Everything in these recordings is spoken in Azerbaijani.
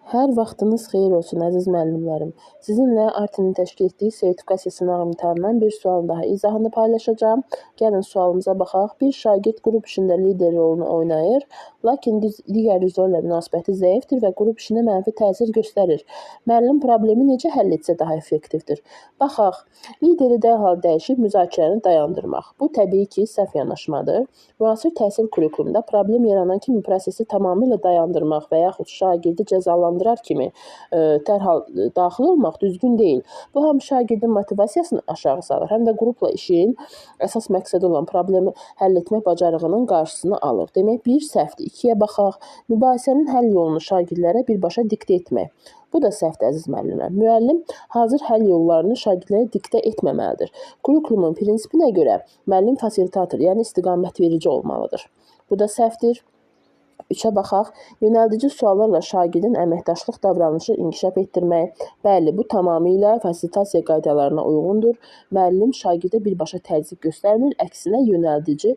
Hər vaxtınız xeyir olsun, əziz müəllimlərim. Sizinlə Artenin təşkil etdiyi sertifikasiya sınağı imtahanından bir sualın daha izahını paylaşacağım. Gəlin sualımıza baxaq. Bir şagird qrup işində lider rolunu oynayır, lakin digər üzvlərlə münasibəti zəifdir və qrup işinə mənfi təsir göstərir. Müəllim problemi necə həll etsə daha effektivdir? Baxaq. Lideri dərhal dəyişib müzakirəni dayandırmaq. Bu təbii ki, səhv yanaşmadır. Müasir təhsil kurikulumunda problem yaranan kimi prosesi tamamilə dayandırmaq və yaxud şagirdi cəzalandırar kimi dərhal daxil olmaq düzgün deyil. Bu həm şagirdin motivasiyasını aşağı salır, həm də qrupla işin əsas məqsədi olan problemi həll etmə bacarığının qarşısını alır. Demək, bir səhvdir. 2-yə baxaq. Mübahisənin həll yolunu şagirdlərə birbaşa diktə etmək. Bu da səhvdir, əziz müəllimlər. Müəllim hazır həll yollarını şagirdlərə diktə etməməlidir. Kurikulumun prinsipinə görə müəllim fasilitator, yəni istiqamət verici olmalıdır. Bu da səhvdir. 3-ə baxaq. Yönəldici suallarla şagirdin əməkdaşlıq davranışı inkişaf etdirmək. Bəli, bu tamamilə fasilitasiya qaydalarına uyğundur. Müəllim şagirdə birbaşa təzyiq göstərmir, əksinə yönəldici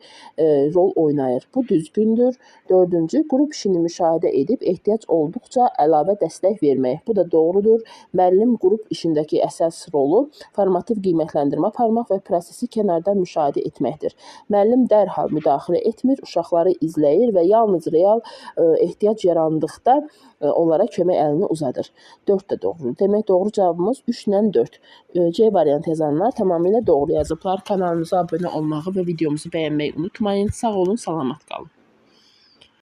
rol oynayır. Bu düzgündür. 4-cü, qrup işini müşahidə edib ehtiyac olduqca əlavə dəstək vermək. Bu da doğrudur. Müəllim qrup işindəki əsas rolu formativ qiymətləndirmə aparmaq və prosesi kənardan müşahidə etməkdir. Müəllim dərhal müdaxilə etmir, uşaqları izləyir və yalnız real ehtiyac yarandıqda onlara kömək əlini uzadır. 4 də doğrudur. Demək, doğru cavabımız 3-lə 4. C variantı yazanlar tamamilə doğru yazıblar. Kanalımıza abunə olmağı və videomuzu bəyənməyi unutmayın. Sağ olun, salamat qalın.